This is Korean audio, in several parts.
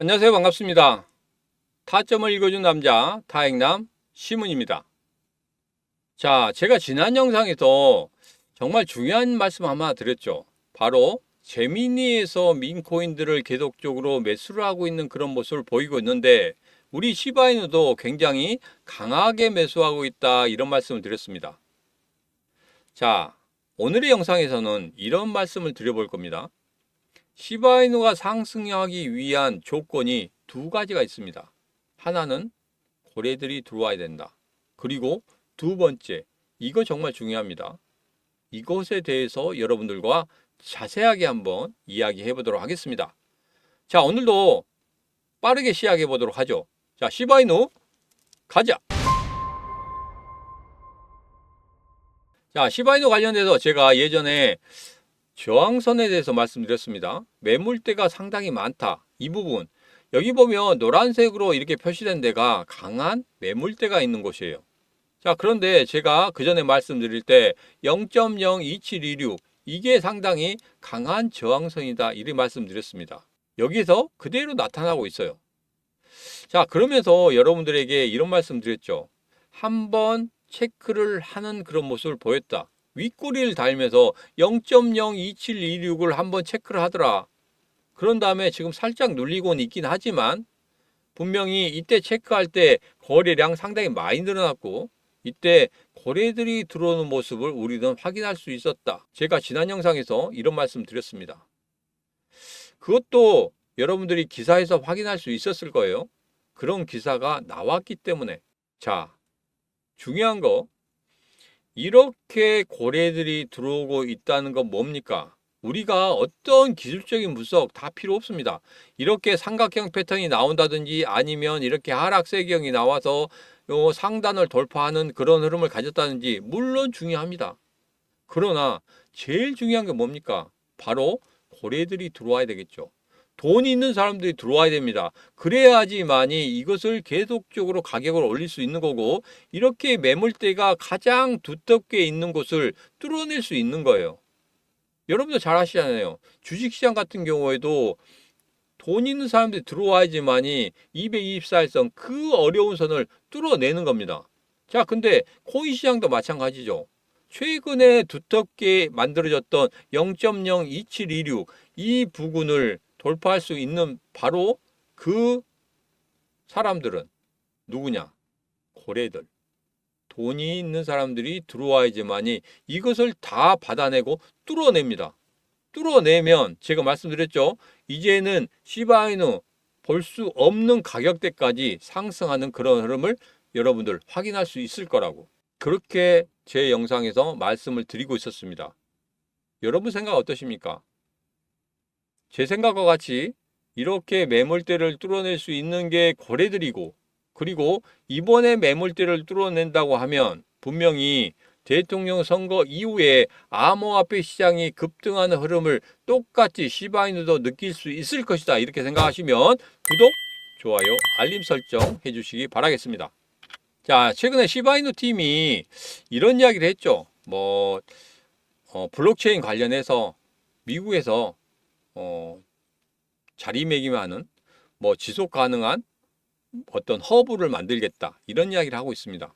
안녕하세요. 반갑습니다. 타점을 읽어준 남자 타행남 시문입니다. 자, 제가 지난 영상에서 정말 중요한 말씀 하나 드렸죠. 바로 제미니에서 민코인들을 계속적으로 매수를 하고 있는 그런 모습을 보이고 있는데 우리 시바이누도 굉장히 강하게 매수하고 있다, 이런 말씀을 드렸습니다. 자, 오늘의 영상에서는 이런 말씀을 드려볼 겁니다. 시바이누가 상승하기 위한 조건이 두 가지가 있습니다. 하나는 고래들이 들어와야 된다. 그리고 두 번째, 이거 정말 중요합니다. 이것에 대해서 여러분들과 자세하게 한번 이야기해 보도록 하겠습니다. 자, 오늘도 빠르게 시작해 보도록 하죠. 자, 시바이누 가자. 자, 시바이누 관련해서 제가 예전에 저항선에 대해서 말씀드렸습니다. 매물대가 상당히 많다. 이 부분, 여기 보면 노란색으로 이렇게 표시된 데가 강한 매물대가 있는 곳이에요. 자, 그런데 제가 그 전에 말씀드릴 때 0.02726, 이게 상당히 강한 저항선이다, 이렇게 말씀드렸습니다. 여기서 그대로 나타나고 있어요. 자, 그러면서 여러분들에게 이런 말씀드렸죠. 한번 체크를 하는 그런 모습을 보였다. 윗꼬리를 달면서 0.02726을 한번 체크를 하더라. 그런 다음에 지금 살짝 눌리고는 있긴 하지만 분명히 이때 체크할 때 거래량 상당히 많이 늘어났고 이때 거래들이 들어오는 모습을 우리는 확인할 수 있었다. 제가 지난 영상에서 이런 말씀 드렸습니다. 그것도 여러분들이 기사에서 확인할 수 있었을 거예요. 그런 기사가 나왔기 때문에. 자, 중요한 거, 이렇게 고래들이 들어오고 있다는 건 뭡니까? 우리가 어떤 기술적인 분석 다 필요 없습니다. 이렇게 삼각형 패턴이 나온다든지 아니면 이렇게 하락세경이 나와서 상단을 돌파하는 그런 흐름을 가졌다든지 물론 중요합니다. 그러나 제일 중요한 게 뭡니까? 바로 고래들이 들어와야 되겠죠. 돈이 있는 사람들이 들어와야 됩니다. 그래야지만이 이것을 계속적으로 가격을 올릴 수 있는 거고, 이렇게 매물대가 가장 두텁게 있는 곳을 뚫어낼 수 있는 거예요. 여러분도 잘 아시잖아요. 주식시장 같은 경우에도 돈 있는 사람들이 들어와야지만이 224일선 그 어려운 선을 뚫어내는 겁니다. 자, 근데 코인 시장도 마찬가지죠. 최근에 두텁게 만들어졌던 0.02726, 이 부근을 돌파할 수 있는 바로 그 사람들은 누구냐? 고래들. 돈이 있는 사람들이 들어와야지만이 이것을 다 받아내고 뚫어냅니다. 뚫어내면 제가 말씀드렸죠. 이제는 시바이누 볼 수 없는 가격대까지 상승하는 그런 흐름을 여러분들 확인할 수 있을 거라고. 그렇게 제 영상에서 말씀을 드리고 있었습니다. 여러분 생각 어떠십니까? 제 생각과 같이 이렇게 매물대를 뚫어낼 수 있는 게 거래들이고, 그리고 이번에 매물대를 뚫어낸다고 하면 분명히 대통령 선거 이후에 암호화폐 시장이 급등하는 흐름을 똑같이 시바이누도 느낄 수 있을 것이다, 이렇게 생각하시면 구독, 좋아요, 알림 설정 해주시기 바라겠습니다. 자, 최근에 시바이누 팀이 이런 이야기를 했죠. 블록체인 관련해서 미국에서 자리매김하는 지속 가능한 어떤 허브를 만들겠다, 이런 이야기를 하고 있습니다.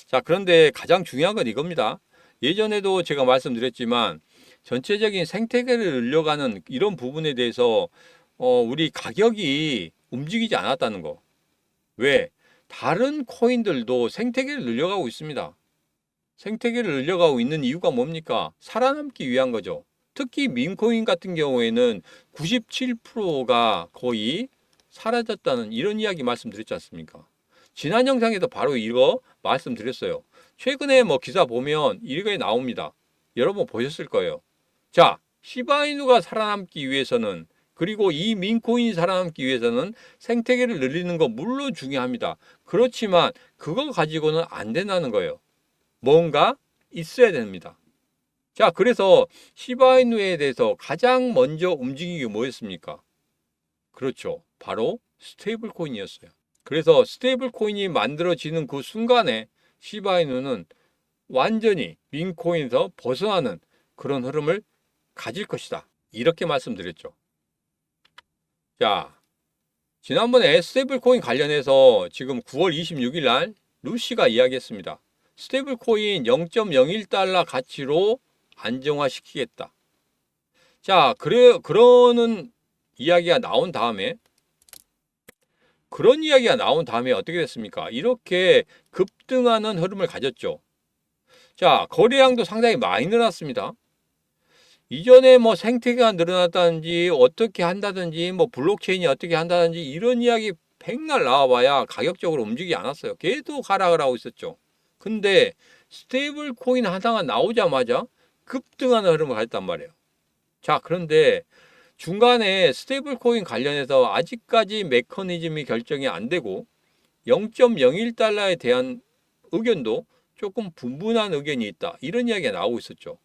자, 그런데 가장 중요한 건 이겁니다. 예전에도 제가 말씀드렸지만 전체적인 생태계를 늘려가는 이런 부분에 대해서 우리 가격이 움직이지 않았다는 거. 왜? 다른 코인들도 생태계를 늘려가고 있습니다. 생태계를 늘려가고 있는 이유가 뭡니까? 살아남기 위한 거죠. 특히 민코인 같은 경우에는 97%가 거의 사라졌다는 이런 이야기 말씀드렸지 않습니까? 지난 영상에도 바로 이거 말씀드렸어요. 최근에 기사 보면 이게 나옵니다. 여러분 보셨을 거예요. 자, 시바이누가 살아남기 위해서는, 그리고 이 민코인이 살아남기 위해서는 생태계를 늘리는 거 물론 중요합니다. 그렇지만 그거 가지고는 안 된다는 거예요. 뭔가 있어야 됩니다. 자, 그래서 시바이누에 대해서 가장 먼저 움직이는 게 뭐였습니까? 그렇죠. 바로 스테이블 코인이었어요. 그래서 스테이블 코인이 만들어지는 그 순간에 시바이누는 완전히 민코인에서 벗어나는 그런 흐름을 가질 것이다, 이렇게 말씀드렸죠. 자, 지난번에 스테이블코인 관련해서 지금 9월 26일 날 루시가 이야기했습니다. 스테이블코인 0.01달러 가치로 안정화시키겠다. 자, 그러는 이야기가 나온 다음에 어떻게 됐습니까? 이렇게 급등하는 흐름을 가졌죠. 자, 거래량도 상당히 많이 늘었습니다. 이전에 뭐 생태계가 늘어났다든지 어떻게 한다든지 뭐 블록체인이 어떻게 한다든지 이런 이야기 백날 나와봐야 가격적으로 움직이지 않았어요. 계속 하락을 하고 있었죠. 근데 스테이블 코인 하나가 나오자마자 급등하는 흐름을 가졌단 말이에요. 자, 그런데 중간에 스테이블 코인 관련해서 아직까지 메커니즘이 결정이 안 되고 0.01달러에 대한 의견도 조금 분분한 의견이 있다. 이런 이야기가 나오고 있었죠.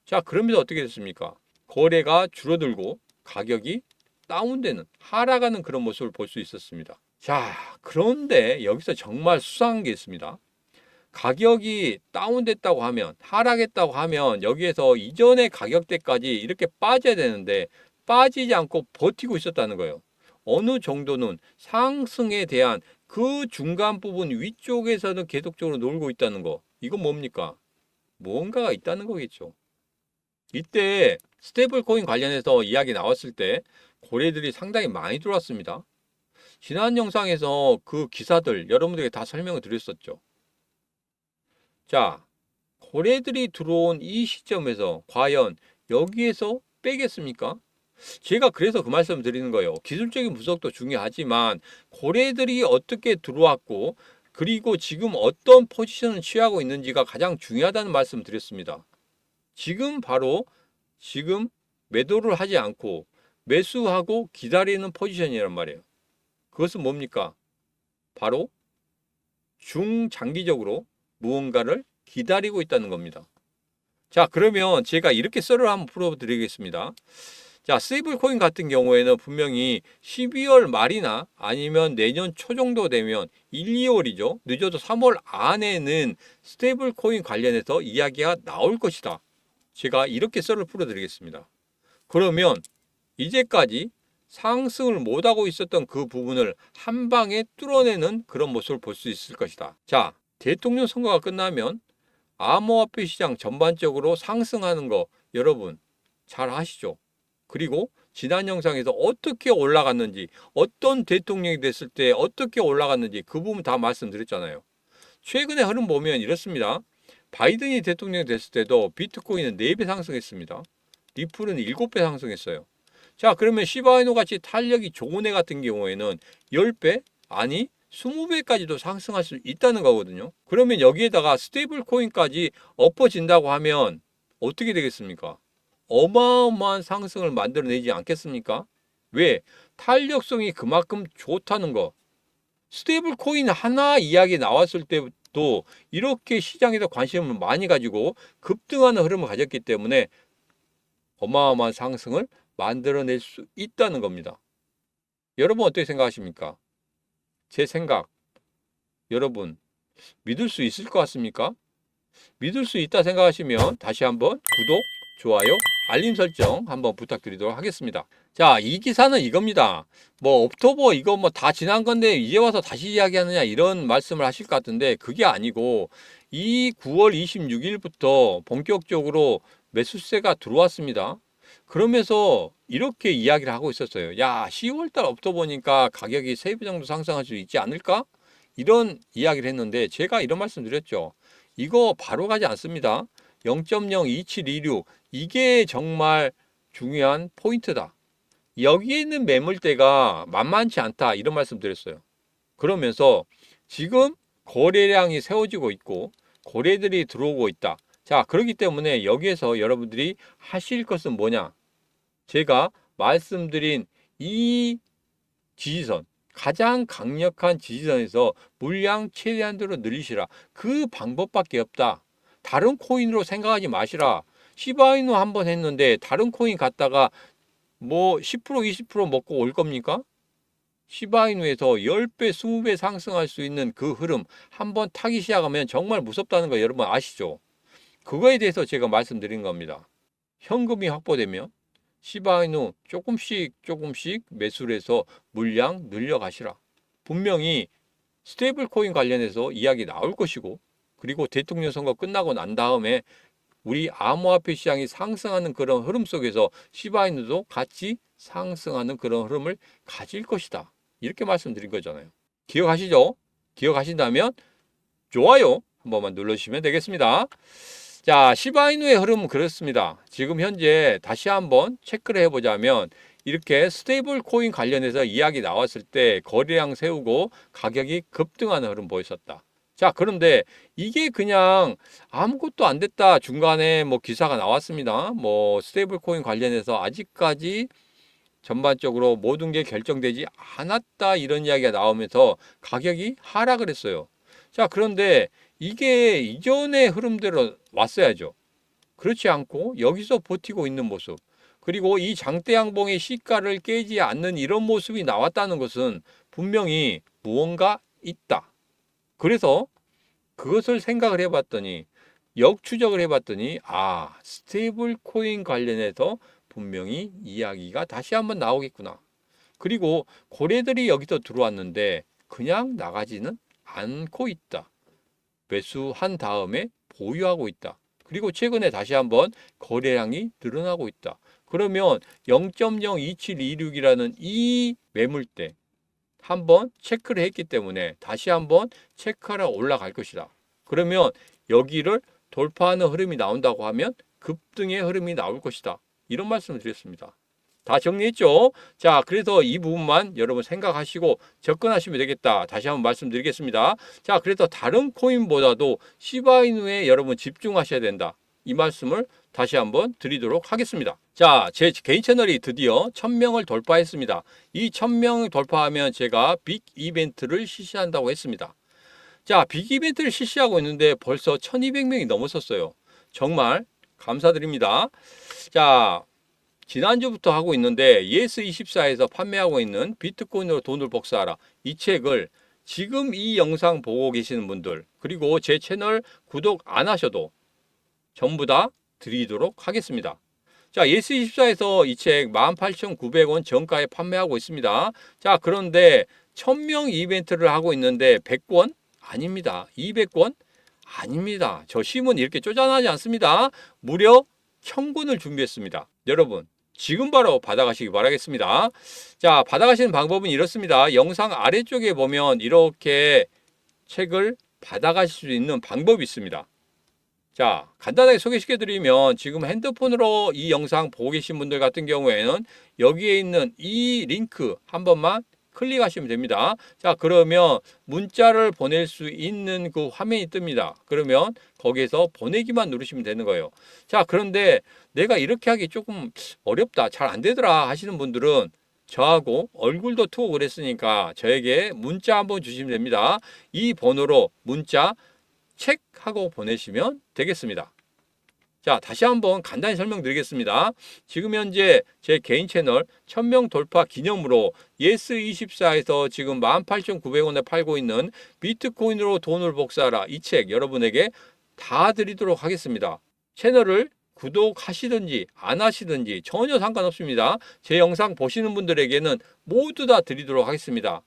자, 그러면서 어떻게 됐습니까? 거래가 줄어들고 가격이 다운되는, 하락하는 그런 모습을 볼 수 있었습니다. 자, 그런데 여기서 정말 수상한 게 있습니다. 가격이 다운됐다고 하면, 하락했다고 하면 여기에서 이전의 가격대까지 이렇게 빠져야 되는데 빠지지 않고 버티고 있었다는 거예요. 어느 정도는 상승에 대한 그 중간 부분 위쪽에서는 계속적으로 놀고 있다는 거. 이건 뭡니까? 무언가가 있다는 거겠죠. 이때 스테이블 코인 관련해서 이야기 나왔을 때 고래들이 상당히 많이 들어왔습니다. 지난 영상에서 그 기사들 여러분들에게 다 설명을 드렸었죠. 자, 고래들이 들어온 이 시점에서 과연 여기에서 빼겠습니까? 제가 그래서 그 말씀 드리는 거예요. 기술적인 분석도 중요하지만 고래들이 어떻게 들어왔고 그리고 지금 어떤 포지션을 취하고 있는지가 가장 중요하다는 말씀 드렸습니다. 지금 매도를 하지 않고 매수하고 기다리는 포지션이란 말이에요. 그것은 뭡니까? 바로 중장기적으로 무언가를 기다리고 있다는 겁니다. 자, 그러면 제가 이렇게 썰을 한번 풀어드리겠습니다. 자, 스테이블코인 같은 경우에는 분명히 12월 말이나 아니면 내년 초 정도 되면 1, 2월이죠. 늦어도 3월 안에는 스테이블코인 관련해서 이야기가 나올 것이다. 제가 이렇게 썰을 풀어드리겠습니다. 그러면 이제까지 상승을 못하고 있었던 그 부분을 한 방에 뚫어내는 그런 모습을 볼 수 있을 것이다. 자, 대통령 선거가 끝나면 암호화폐 시장 전반적으로 상승하는 거 여러분 잘 아시죠? 그리고 지난 영상에서 어떻게 올라갔는지, 어떤 대통령이 됐을 때 어떻게 올라갔는지 그 부분 다 말씀드렸잖아요. 최근의 흐름 보면 이렇습니다. 바이든이 대통령이 됐을 때도 비트코인은 4배 상승했습니다. 리플은 7배 상승했어요. 자, 그러면 시바이노 같이 탄력이 좋은 애 같은 경우에는 10배? 아니 20배까지도 상승할 수 있다는 거거든요. 그러면 여기에다가 스테이블 코인까지 엎어진다고 하면 어떻게 되겠습니까? 어마어마한 상승을 만들어내지 않겠습니까? 왜? 탄력성이 그만큼 좋다는 거. 스테이블 코인 하나 이야기 나왔을 때도 이렇게 시장에서 관심을 많이 가지고 급등하는 흐름을 가졌기 때문에 어마어마한 상승을 만들어낼 수 있다는 겁니다. 여러분 어떻게 생각하십니까? 제 생각, 여러분 믿을 수 있을 것 같습니까? 믿을 수 있다 생각하시면 다시 한번 구독, 좋아요, 알림 설정 한번 부탁드리도록 하겠습니다. 자, 이 기사는 이겁니다. 뭐 옥토버 이거 뭐 다 지난 건데 이제 와서 다시 이야기하느냐 이런 말씀을 하실 것 같은데 그게 아니고 이 9월 26일부터 본격적으로 매수세가 들어왔습니다. 그러면서 이렇게 이야기를 하고 있었어요. 야, 10월달 옥토버니까 가격이 3배 정도 상승할 수 있지 않을까? 이런 이야기를 했는데 제가 이런 말씀 드렸죠. 이거 바로 가지 않습니다. 0.02726 이게 정말 중요한 포인트다. 여기에 있는 매물대가 만만치 않다 이런 말씀 드렸어요. 그러면서 지금 거래량이 세워지고 있고 거래들이 들어오고 있다. 자, 그렇기 때문에 여기에서 여러분들이 하실 것은 뭐냐? 제가 말씀드린 이 지지선, 가장 강력한 지지선에서 물량 최대한대로 늘리시라. 그 방법밖에 없다. 다른 코인으로 생각하지 마시라. 시바이누 한번 했는데 다른 코인 갔다가 뭐 10% 20% 먹고 올 겁니까? 시바이누에서 10배 20배 상승할 수 있는 그 흐름 한번 타기 시작하면 정말 무섭다는 거 여러분 아시죠? 그거에 대해서 제가 말씀드린 겁니다. 현금이 확보되면 시바이누 조금씩 매수를 해서 물량 늘려가시라. 분명히 스테이블 코인 관련해서 이야기 나올 것이고, 그리고 대통령 선거 끝나고 난 다음에 우리 암호화폐 시장이 상승하는 그런 흐름 속에서 시바이누도 같이 상승하는 그런 흐름을 가질 것이다. 이렇게 말씀드린 거잖아요. 기억하시죠? 기억하신다면 좋아요 한 번만 눌러주시면 되겠습니다. 자, 시바이누의 흐름은 그렇습니다. 지금 현재 다시 한번 체크를 해보자면 이렇게 스테이블 코인 관련해서 이야기 나왔을 때 거래량 세우고 가격이 급등하는 흐름 보였었다. 자, 그런데 이게 그냥 아무것도 안 됐다. 중간에 뭐 기사가 나왔습니다. 뭐 스테이블 코인 관련해서 아직까지 전반적으로 모든 게 결정되지 않았다. 이런 이야기가 나오면서 가격이 하락을 했어요. 자, 그런데 이게 이전의 흐름대로 왔어야죠. 그렇지 않고 여기서 버티고 있는 모습. 그리고 이 장대 양봉의 시가를 깨지 않는 이런 모습이 나왔다는 것은 분명히 무언가 있다. 그래서 그것을 생각을 해봤더니 역추적을 해봤더니 스테이블 코인 관련해서 분명히 이야기가 다시 한번 나오겠구나. 그리고 고래들이 여기서 들어왔는데 그냥 나가지는 않고 있다. 매수한 다음에 보유하고 있다. 그리고 최근에 다시 한번 거래량이 늘어나고 있다. 그러면 0.02726이라는 이 매물대 한번 체크를 했기 때문에 다시 한번 체크하러 올라갈 것이다. 그러면 여기를 돌파하는 흐름이 나온다고 하면 급등의 흐름이 나올 것이다. 이런 말씀을 드렸습니다. 다 정리했죠? 자, 그래서 이 부분만 여러분 생각하시고 접근하시면 되겠다. 다시 한번 말씀드리겠습니다. 자, 그래서 다른 코인보다도 시바이누에 여러분 집중하셔야 된다. 이 말씀을 다시 한번 드리도록 하겠습니다. 자, 제 개인 채널이 드디어 1000명을 돌파했습니다. 이 1000명을 돌파하면 제가 빅 이벤트를 실시한다고 했습니다. 자, 빅 이벤트를 실시하고 있는데 벌써 1200명이 넘었었어요. 정말 감사드립니다. 자, 지난주부터 하고 있는데 예스24에서 판매하고 있는 비트코인으로 돈을 복사하라. 이 책을 지금 이 영상 보고 계시는 분들, 그리고 제 채널 구독 안 하셔도 전부 다 드리도록 하겠습니다. 자, 예스24에서 이 책 18,900원 정가에 판매하고 있습니다. 자, 그런데 1000명 이벤트를 하고 있는데 100권? 아닙니다. 200권? 아닙니다. 저 심은 이렇게 쪼잔하지 않습니다. 무려 1000권을 준비했습니다. 여러분, 지금 바로 받아가시기 바라겠습니다. 자, 받아가시는 방법은 이렇습니다. 영상 아래쪽에 보면 이렇게 책을 받아가실 수 있는 방법이 있습니다. 자, 간단하게 소개시켜드리면 지금 핸드폰으로 이 영상 보고 계신 분들 같은 경우에는 여기에 있는 이 링크 한 번만 클릭하시면 됩니다. 자, 그러면 문자를 보낼 수 있는 그 화면이 뜹니다. 그러면 거기에서 보내기만 누르시면 되는 거예요. 자, 그런데 내가 이렇게 하기 조금 어렵다, 잘 안 되더라 하시는 분들은 저하고 얼굴도 투고 그랬으니까 저에게 문자 한번 주시면 됩니다. 이 번호로 문자 체크하고 보내시면 되겠습니다. 자, 다시 한번 간단히 설명드리겠습니다. 지금 현재 제 개인 채널 1000명 돌파 기념으로 예스24에서 지금 18,900원에 팔고 있는 비트코인으로 돈을 복사하라 이 책 여러분에게 다 드리도록 하겠습니다. 채널을 구독하시든지 안 하시든지 전혀 상관없습니다. 제 영상 보시는 분들에게는 모두 다 드리도록 하겠습니다.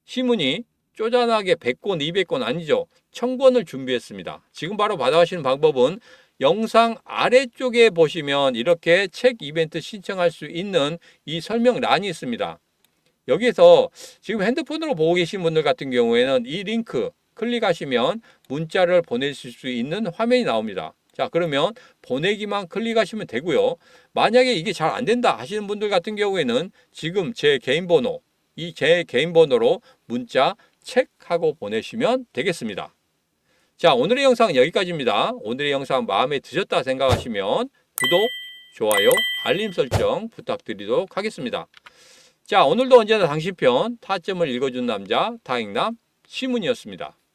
시문이 쪼잔하게 100권, 200권 아니죠. 1000권을 준비했습니다. 지금 바로 받아가시는 방법은 영상 아래쪽에 보시면 이렇게 책 이벤트 신청할 수 있는 이 설명란이 있습니다. 여기에서 지금 핸드폰으로 보고 계신 분들 같은 경우에는 이 링크 클릭하시면 문자를 보내실 수 있는 화면이 나옵니다. 자, 그러면 보내기만 클릭하시면 되고요. 만약에 이게 잘 안 된다 하시는 분들 같은 경우에는 지금 제 개인 번호, 제 개인 번호로 문자 체크하고 보내시면 되겠습니다. 자, 오늘의 영상은 여기까지입니다. 오늘의 영상 마음에 드셨다 생각하시면 구독, 좋아요, 알림 설정 부탁드리도록 하겠습니다. 자, 오늘도 언제나 당신 편 타점을 읽어준 남자 다익남 시문이었습니다.